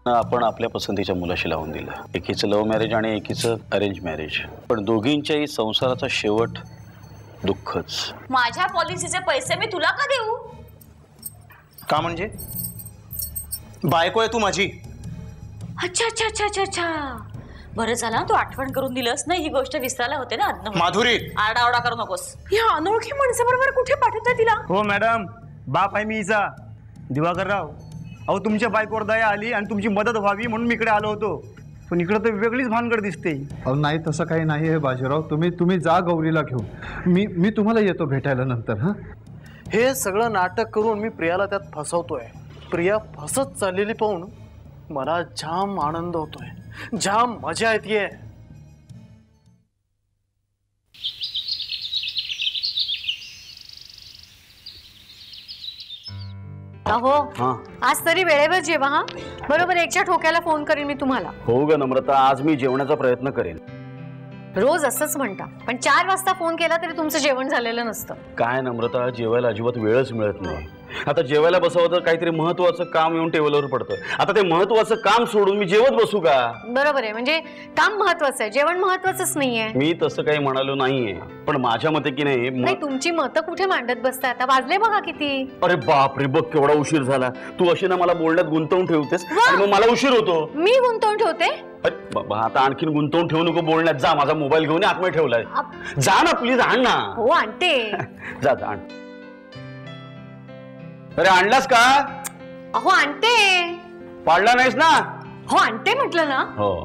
आपण आपल्या पसंतीच्या मुलाशी लावून दिलं. एकीचं लव्ह मॅरेज आणि एकीचं अरेंज मॅरेज, पण दोघींच्याही संसाराचा शेवट दुःखच. माझ्या पॉलिसीचे पैसे मी तुला का देऊ? का म्हणजे? बायको आहे तू माझी. अच्छा अच्छा अच्छा अच्छा अच्छा, बरं झालं तू आठवण करून दिलंस ना. ही गोष्ट विसरायला होते ना. माधुरी, आरडाओरडा करू नकोस. या अनोळखी माणसाबरोबर कुठे पाठवतोय तिला? हो मॅडम, बाप आहे मी हिचा, दिवाकरराव. अहो तुमच्या बायकोवर दया आली आणि तुमची मदत व्हावी म्हणून मी इकडे आलो होतो, पण इकडे तर वेगळीच भानगड दिसते. अहो नाही, तसं काही नाही आहे बाजीराव. तुम्ही जा गौरीला घेऊन. मी तुम्हाला येतो भेटायला नंतर. हां, हे सगळं नाटक करून मी प्रियाला त्यात फसवतोय. प्रिया फसत चाललेली पाहून मला जाम आनंद होतोय, जाम मजा येते. अहो आज तरी वेळेवर जेवा. हा बरोबर 1च्या ठोक्याला फोन करीन मी तुम्हाला. हो ग नम्रता, आज मी जेवणाचा प्रयत्न करेन. रोज असंच म्हणता, पण 4 वाजता फोन केला तरी तुमचं जेवण झालेलं नसतं. काय नम्रता, जेवायला अजिबात वेळच मिळत नाही. आता जेवायला बसावं तर काहीतरी महत्वाचं काम येऊन टेबलवर पडतं. आता ते महत्वाचं काम सोडून मी जेवत बसू का? बरोबर आहे, म्हणजे काम महत्वाचं आहे, जेवण महत्वाचंच नाहीये. मी तसं काही म्हणालो नाहीये, पण माझ्या मते की नाही तुमची मतं कुठे मांडत बसताय? आता वाजले बघा किती. अरे बाप रे, बघ केवढा उशीर झाला. तू अशी ना मला बोलण्यात गुंतवून ठेवतेस आणि मग मला उशीर होतो. मी गुंतवून ठेवते? अरे बाबा, आता आणखीन गुंतवून ठेवू नको बोलण्यात. जा, माझा मोबाईल घेऊन आतमध्ये ठेवलाय. जा ना प्लीज, आण ना. हो आणते. जा आण. अरे आणलास का? अहो आणते. पाडला नाहीस ना? हो आणते म्हटलं ना. हो.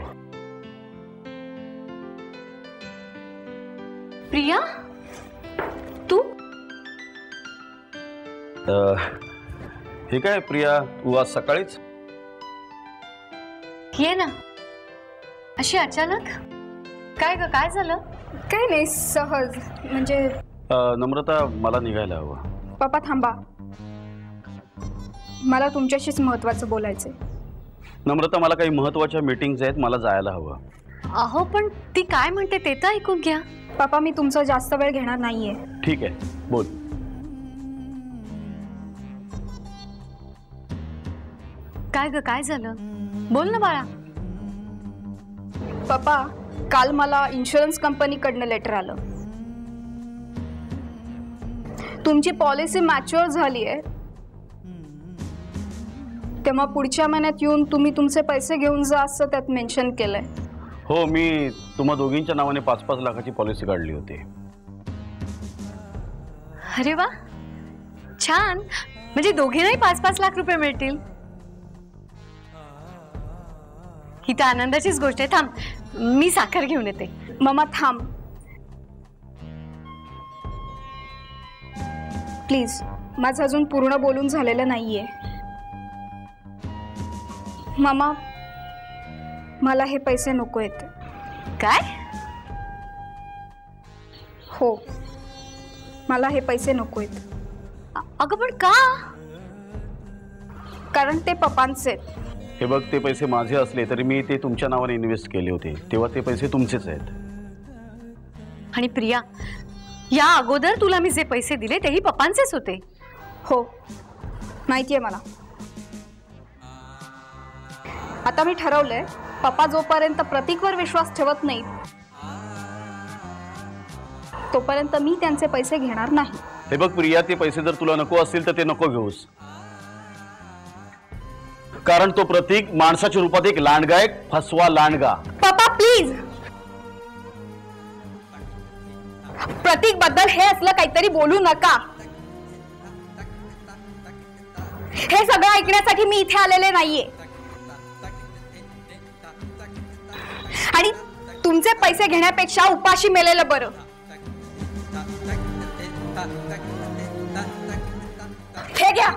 प्रिया, तू हे काय प्रिया, तू आज सकाळीच? ये ना. अशी अचानक? काय ग, काय झालं? काय नाही, सहज. म्हणजे नम्रता, मला निघायला हवं. पप्पा थांबा, मला तुमच्याशीच महत्त्वाचं बोलायचंय. नम्रता, मला काही महत्त्वाच्या मीटिंग्स आहेत, मला जायला हवं. अहो पण ती काय म्हणते ते तर ऐकून घ्या. पप्पा, मी तुमचा जास्त वेळ घेणार नाहीये. ठीक आहे, बोल. काय ग, काय झालं? बोल ना बाळा. पप्पा, काल मला इन्शुरन्स कंपनीकडनं लेटर आलं. तुमची पॉलिसी मॅच्युअर झाली आहे, तेव्हा पुढच्या महिन्यात येऊन तुम्ही तुमचे पैसे घेऊन जा असं त्यात मेन्शन केलंय. हो, मी तुम्हा दोघींच्या नावाने 5-5 लाखाची पॉलिसी काढली होती. अरे वा, छान. म्हणजे दोघींनाही 5-5 लाख रुपये मिळतील. ही तर आनंदाचीच गोष्ट आहे. थांब, मी साखर घेऊन येते. मम्मा थांब प्लीज, माझं अजून पूर्ण बोलून झालेलं नाहीये. मामा, मला हे पैसे नको आहेत. काय? हो, मला हे पैसे नको आहेत. अगं पण का? कारण ते पप्पांचे. हे बघ, ते पैसे माझे असले तरी मी ते तुमच्या नावाने इन्व्हेस्ट केले होते, तेव्हा ते पैसे तुमचेच आहेत. आणि प्रिया, या अगोदर तुला मी जे पैसे दिले तेही पप्पांचेच होते. हो, माहितीये मला. आता मी ठरवलंय, पप्पा जोपर्यंत प्रतीकवर विश्वास ठेवत नाही तोपर्यंत मी त्यांचे पैसे घेणार नाही. हे बघ प्रिया, ते पैसे जर तुला नको असतील तर ते नको घेऊस, कारण तो प्रतीक माणसाच्या रूपात एक लांडगा आहे, फसवा लांडगा. पप्पा प्लीज, प्रतीक बद्दल हे असलं काहीतरी बोलू नका. हे सगळं ऐकण्यासाठी मी इथे आलेले नाहीये. आणि तुमचे पैसे घेण्यापेक्षा उपाशी मेलेलं बरं. हे घ्या.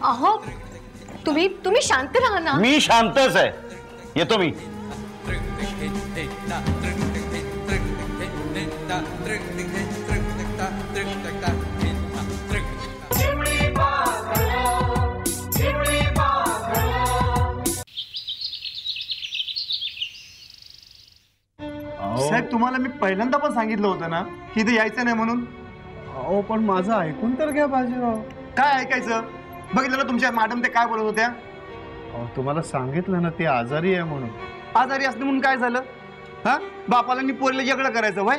अहो तुम्ही शांत राहा ना. मी शांतच आहे, येतो मी. साहेब, तुम्हाला मी पहिल्यांदा पण सांगितलं होतं ना की इथे यायचं नाही म्हणून. अहो पण माझं ऐकून तर घ्या बाजीराव. काय ऐकायचं? बघितलं ना तुमच्या मॅडम ते काय बोलत होत्या. अहो तुम्हाला सांगितलं ना ते आजारी आहे म्हणून. आजारी असते म्हणून काय झालं? हा, बापाला मी पोरीला जगडं करायचं वय?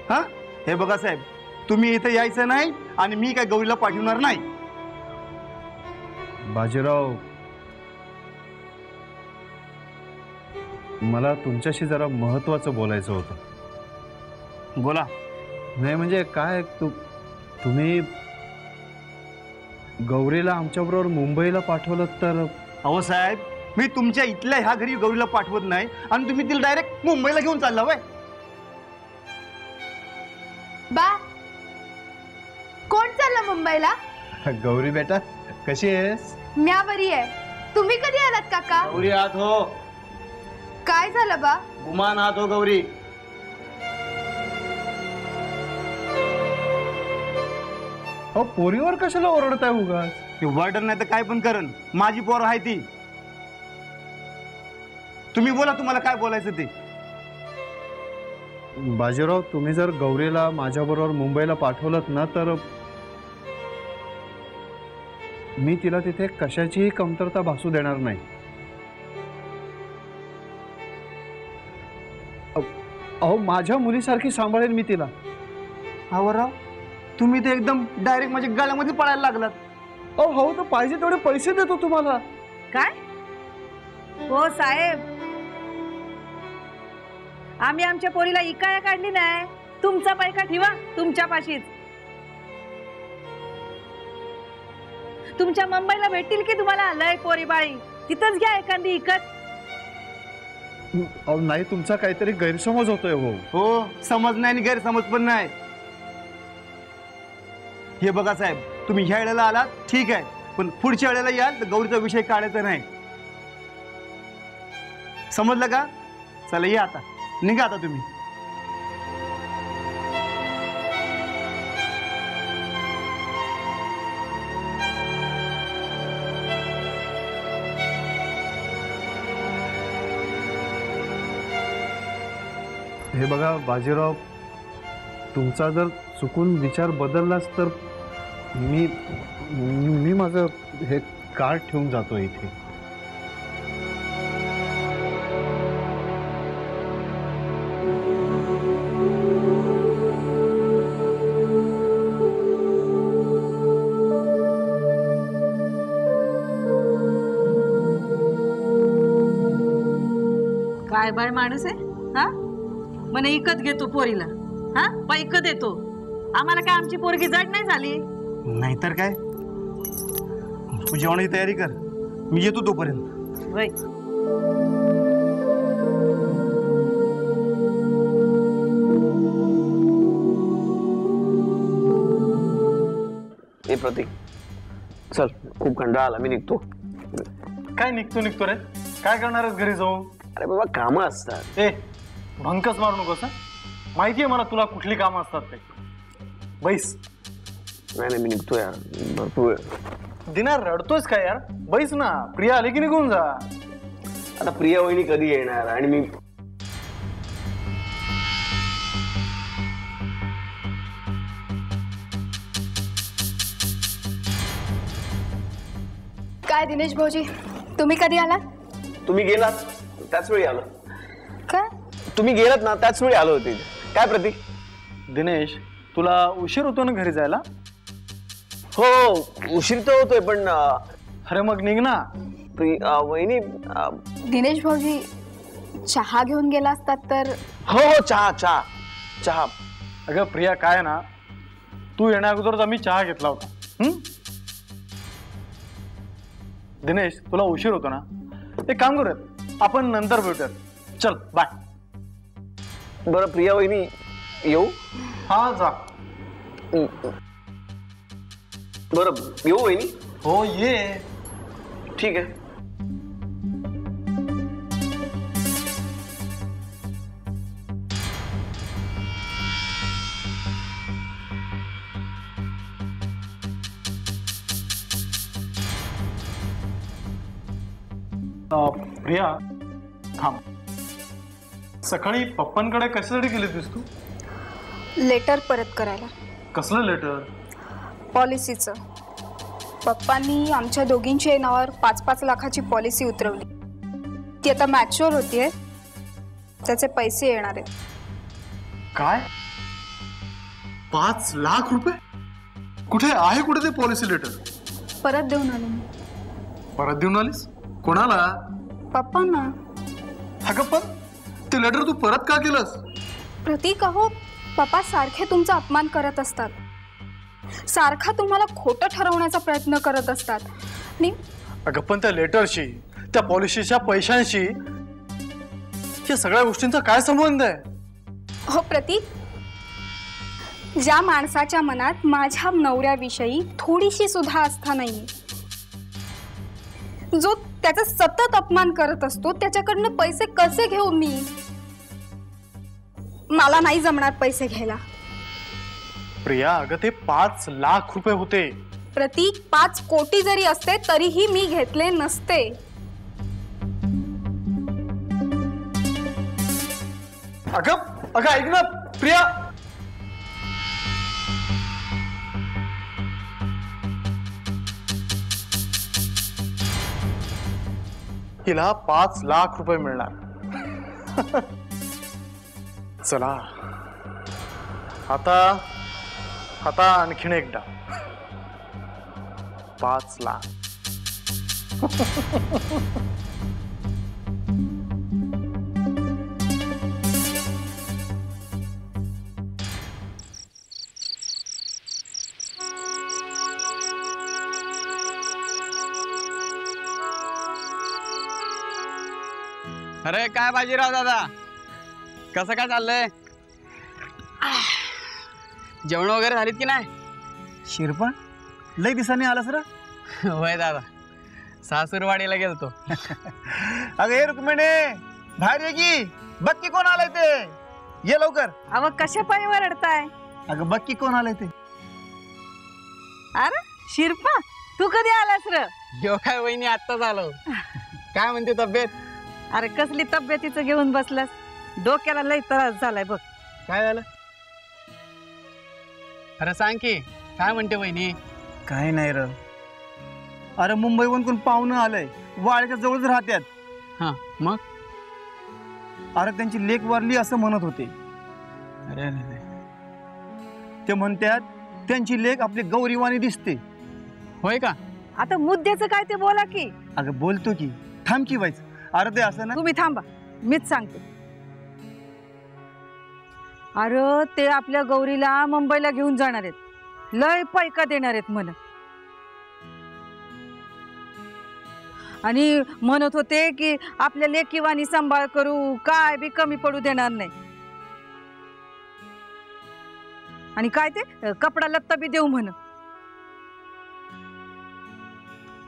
हा, हे बघा साहेब, तुम्ही इथे यायचं नाही आणि मी काय गौरीला पाठवणार नाही. बाजीराव, मला तुमच्याशी जरा महत्वाचं बोलायचं होतं. बोला. नाही म्हणजे काय, तुम्ही गौरीला आमच्याबरोबर मुंबईला पाठवलं तर. अहो साहेब, मी तुमच्या इथल्या ह्या घरी गौरीला पाठवत नाही आणि तुम्ही तिला डायरेक्ट मुंबईला घेऊन चालला वय. बा, कोण चाललं मुंबईला? गौरी बेटा, कशी आहेस? म्या बरी आहे. तुम्ही कधी आलात काका? गौरी आत हो. काय झालं बा? गुमान आत हो गौरी. अहो पोरीवर कशाला ओरडताय उगाच? ते वर्डर नाही तर काय पण करण, माझी पोर आहे ती. तुम्ही बोला, तुम्हाला काय बोलायचं ते. बाजीराव, तुम्ही जर गौरीला माझ्याबरोबर मुंबईला पाठवलत ना तर मी तिला तिथे कशाचीही कमतरता भासू देणार नाही. अहो माझ्या मुलीसारखी सांभाळेल मी तिला. आवराव, तुम्ही ते एकदम डायरेक्ट माझ्या गळ्यामध्ये पडायला लागलात. अहो हो, तर पाहिजे तेवढे पैसे देतो तुम्हाला. काय हो साहेब, आम्ही आमच्या पोरीला इकाया काढली नाही. तुमचा पैका ठेवा तुमच्या पाशीच. तुमच्या मुंबईला भेटतील की तुम्हाला लय पोरी बाळी, तिथंच घ्या एखादी इकत. अहो नाही, तुमचा काहीतरी गैरसमज होतोय. हो हो, समज नाही आणि गैरसमज पण नाही. हे बघा साहेब, तुम्ही ह्या वेळेला आलात ठीक आहे, पण पुढच्या वेळेला याल तर गौरीचा विषय काढायचा नाही. समजलं का? चला या आता, निघा आता तुम्ही. हे बघा बाजीराव, तुमचा जर चुकून विचार बदललाच तर मी माझं हे कार्ड ठेवून जातो इथे. काय बाय माणूस आहे हा? म्हणे इकत घेतो पोरीला. हा, पैकत येतो. आम्हाला काय आमची पोरगी जड नाही झाली? नाहीतर काय. तू जेवणाची तयारी कर, मी येतो तोपर्यंत. वय ए प्रतीक, चल खूप कंटाळा आला, मी निघतो. काय निघतो रे? काय करणार आहेस घरी जाऊन? अरे बाबा, कामं असतात. ए भंकस मारू नकोस. माहितीये मला तुला कुठली कामं असतात ते. बैस. नाही मी निघतो यार, भरपूर. दिना रडतोयस काय यार? बैस ना, प्रिया आली की निघून जा. आता प्रिया वहिनी कधी येणार आणि मी. काय दिनेश भाऊजी, तुम्ही कधी आलात? तुम्ही गेलात त्याच वेळी आलो. काय? तुम्ही गेलात ना त्याच वेळी आलो होते. काय प्रतीक? दिनेश, तुला उशीर होतो ना घरी जायला? हो उशीर तर होतोय पण अरे मग निघ ना. वहिनी दिनेश भाऊजी, चहा घेऊन गेला असतात तर. हो हो चहा चहा चहा. अगं प्रिया, काय ना, तू येण्या अगोदरच आम्ही चहा घेतला होता. दिनेश, तुला उशीर होतो ना, एक काम करूयात, आपण नंतर भेटूयात. चल बाय. बरं प्रिया वहिनी येऊ? हा जा. बरं येऊ वहिनी? हो ये. ठीक आहे. प्रिया थांब. सकाळी पप्पांकडे कशासाठी गेली होतीस तू? लेटर परत करायला. कसलं लेटर? पॉलिसीचं. पप्पांनी आमच्या दोघींच्या नावावर 5-5 लाखाची पॉलिसी उतरवली. ती आता मॅच्युअर होतीये, त्याचे पैसे येणार आहेत. काय? 5 लाख रुपये? कुठे आहे, कुठे ते पॉलिसी लेटर? परत देऊन आलो मी. परत देऊन आलीस? कोणाला? पप्पांना. अगं पण ते लेटर तू परत का केलंस? प्रतीक, अहो पप्पा सारखे तुमचा अपमान करत असतात, सारखा तुम्हाला खोटं ठरवण्याचा प्रयत्न करत असतात. आणि अगं पण त्या लेटरशी, त्या पॉलिसीच्या पैशांशी या सगळ्या गोष्टींचा काय संबंध आहे? हो प्रतीक, ज्या माणसाच्या मनात माझ्या नवऱ्याविषयी थोडीशी सुद्धा आस्था नाहीये, जो त्याचा सतत अपमान करत असतो, त्याच्याकडनं पैसे कसे घेऊ मी? मला नाही जमणार पैसे घ्यायला. प्रिया, अगं ते 5 लाख रुपये होते. प्रतीक, 5 कोटी जरी असते तरीही मी घेतले नसते. अगं ऐक ना प्रिया. हिला 5 लाख रुपये मिळणार. चला आता आणखीन एकदा 5 लाख. अरे काय बाजीराव दादा, कसं काय चाललंय? जेवण वगैरे झालीत की नाही? शिरपण लई दिवसांनी आलास रे. होय दादा, सासूरवाडीला गेलतो. अगं हे रुक्मिणी, बाहेर ये की, बघ की कोण आलंय ते. ये लवकर. अव कशा पायी वरडताय? अगं बघ की कोण आलंय ते. अरे शिरपा, तू कधी आलास र? यो काय वहिनी आत्ताच आलो. काय म्हणते तब्येत? अरे कसली तब्येतीचं घेऊन बसलास? डोक्याला लई त्रास झालाय बघ. काय झालं? अरे सांग की, काय म्हणते वहिनी? काय नाही र. अरे मुंबईहून कोण पाहुणं आलंय, वाड्याच्या जवळच राहत्यात. हा मग? अरे त्यांची लेक वारली असं म्हणत होते. अरे ते म्हणतात त्यांची लेक आपली गौरीवाणी दिसते. होय का? आता मुद्द्याचं काय ते बोला की. अगं बोलतो की, थांब की व्हायचं. अरे ते असं ना. तुम्ही थांबा, मीच सांगते. अरे ते आपल्या गौरीला मुंबईला घेऊन जाणार आहेत, लय पैका देणार आहेत म्हण. आणि म्हणत होते की आपल्या लेकीवानी सांभाळ करू, काय बी कमी पडू देणार नाही. आणि काय ते कपडा लत्ता बी देऊ म्हण.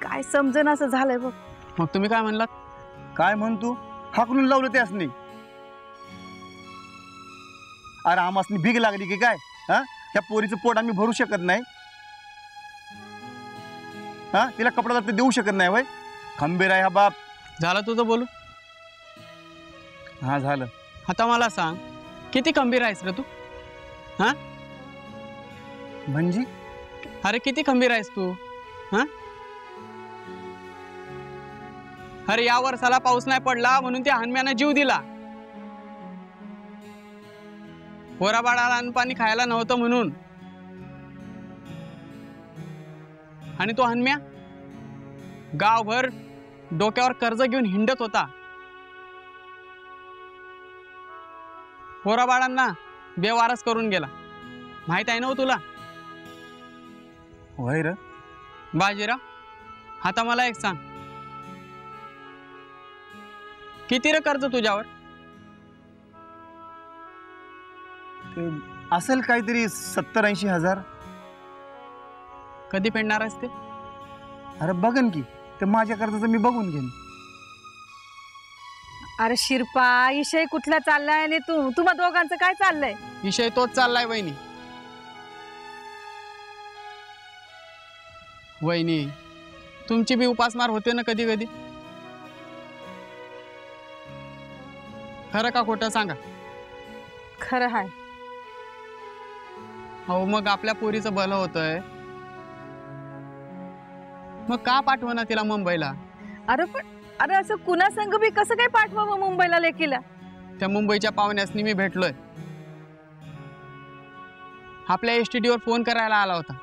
काय समजन असं झालंय बघ. मग तुम्ही काय म्हणलात? काय म्हणतो? हाकलून लावलं ते असणी. अरे आमासनी भीक लागली की काय? हा, ह्या पोरीचं पोट आम्ही भरू शकत नाही. हा, तिला कपडा लत्ता देऊ शकत नाही वय. खंबीर आहे हा बाप. झालं तुझं बोलू? हा झालं. आता मला सांग, किती खंबीर आहेस रे तू? हा म्हणजे? अरे किती खंबीर आहेस तू? हा, अरे या वर्षाला पाऊस नाही पडला म्हणून त्या हनुम्यानं जीव दिला. पोराबाळाला अन्न पाणी खायला नव्हतं म्हणून. आणि तो हनुम्या गावभर डोक्यावर कर्ज घेऊन हिंडत होता. पोराबाळांना बेवारस करून गेला. माहित आहे ना हो तुला? होय र. बाजीराव, आता मला एक सांग, किती रे कर्ज तुझ्यावर? ते असेल काहीतरी 70-80 हजार. कधी फेडणार आहेस ते? अरे बघन की, ते माझ्या कर्जाचं मी बघून घेईन. अरे शिरपा, विषय कुठला चाललाय आणि तुम्हा दोघांचं काय चाललंय? विषय तोच चाललाय वहिनी. वहिनी, तुमची बी उपासमार होते ना कधी कधी. खरं का खोटं सांगा? खरं आहे. हो, मग आपल्या पोरीचं भलं होतंय, मग का पाठवणं तिला मुंबईला? अरे असं कुणा संग बी कसं काय पाठवावं मुंबईला लेकीला? त्या मुंबईच्या पाहुण्यासनी मी भेटलोय. आपल्या STD वर फोन करायला आला होता.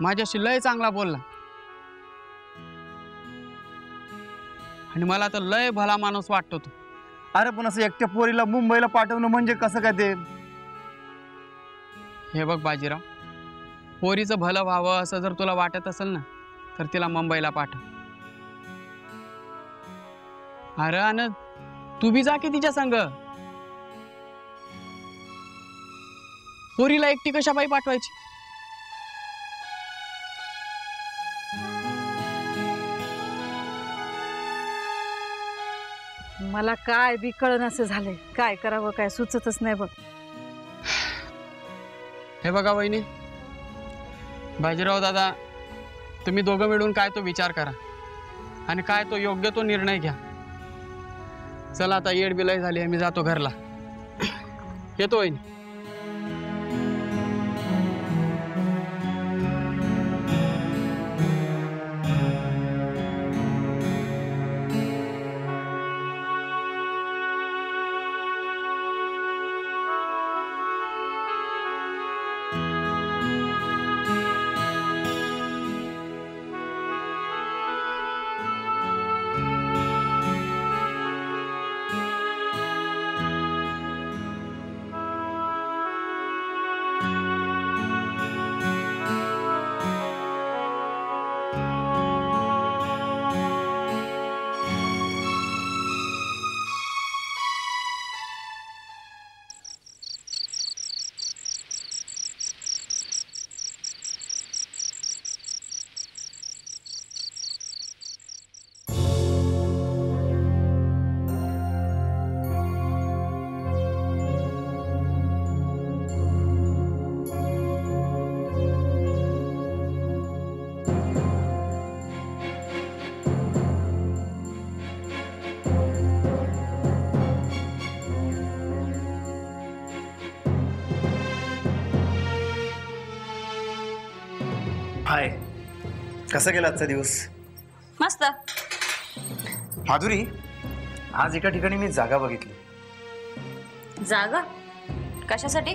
माझ्याशी लय चांगला बोलला आणि मला तर लय भला माणूस वाटतो तो. अरे पण असं एकट्या पोरीला मुंबईला पाठवणं म्हणजे कसं काय ते? हे बघ बाजीराव, पोरीचं भलं व्हावं असं जर तुला वाटत असेल ना, तर तिला मुंबईला पाठव. अरे आनंद, तू बी जा की तिच्या संग. पोरीला एकटी कशा बाई पाठवायची? मला काय बी कळेनासं झालंय. काय करावं काय सुचतच नाही बघ. हे बघा वहिनी, बाजीराव दादा, तुम्ही दोघं मिळून काय तो विचार करा आणि काय तो योग्य तो निर्णय घ्या. चला आता येड बिलय झाली आहे, मी जातो घरला. येतो वहिनी. हाय, कसा गेला आजचा दिवस? मस्त. माधुरी, आज एका ठिकाणी मी जागा बघितली. जागा? कशासाठी?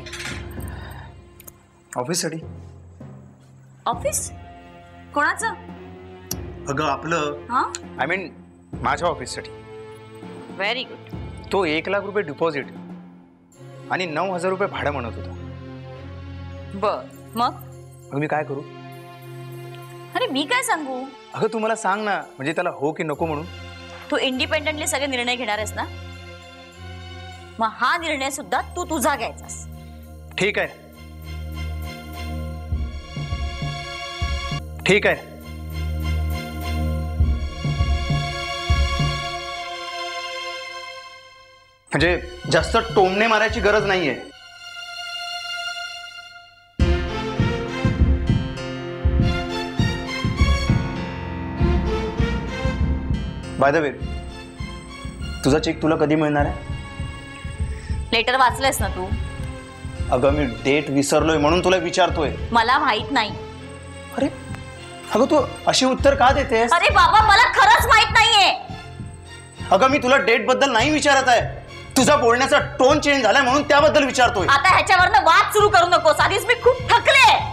ऑफिससाठी. ऑफिस? कोणाचं? अगं आपलं. हा? आय मीन माझ्या ऑफिससाठी. Very good. तो 1 लाख रुपये डिपॉझिट आणि 9,000 रुपये भाडं म्हणत होता. बर, मग मी काय करू? अरे मी काय सांगू? अगं तू मला सांग ना, म्हणजे त्याला हो की नको म्हणून. तू इंडिपेंडेंटली सगळे निर्णय घेणार आहेस ना, मग हा निर्णय सुद्धा तू तुझा घ्यायचास. ठीक आहे, ठीक आहे. म्हणजे जास्त टोमणे मारायची गरज नाहीये. बाय द वे, तुझा चेक तुला कधी मिळणार आहे? लेटर वाचलंयस ना तू? अगं मी डेट विसरलोय म्हणून तुला विचारतोय. मला माहित नाही. अरे अगं तू अशी उत्तर का देतेस? अरे बाबा मला खरंच माहित नाहीये. अगं मी तुला डेट बद्दल नाही विचारत आहे, तुझा बोलण्याचा टोन चेंज झालाय म्हणून त्याबद्दल विचारतोय. आता ह्याच्यावरनं वाद सुरू करू नकोस, आधीच मी खूप थकले.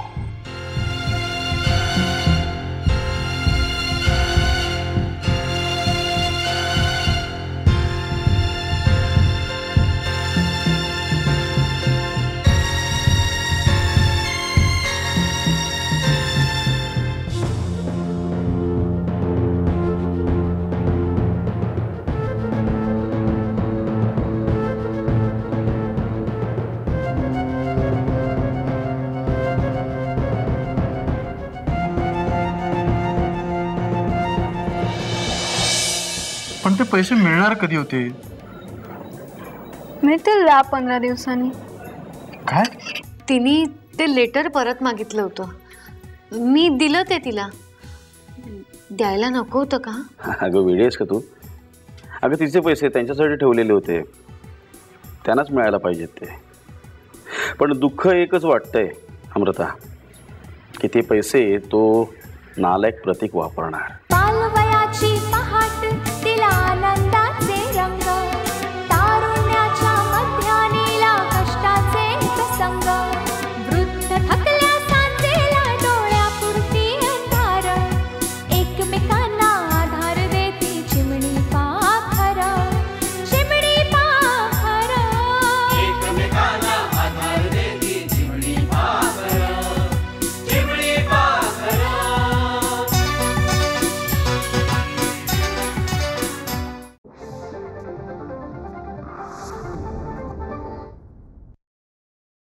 पण ते पैसे मिळणार कधी होते? मिळतील 10-15 दिवसांनी. काय? तिने ते लेटर परत मागितलं होतं, मी दिलं ते तिला. द्यायला नको होतं का? अगं वेडी आहेस का तू? अगं तिचे पैसे त्यांच्यासाठी ठेवलेले होते, त्यांनाच मिळायला पाहिजेत ते. पण दुःख एकच वाटतंय अमृता, की ते पैसे तो नालायक प्रतीक वापरणार.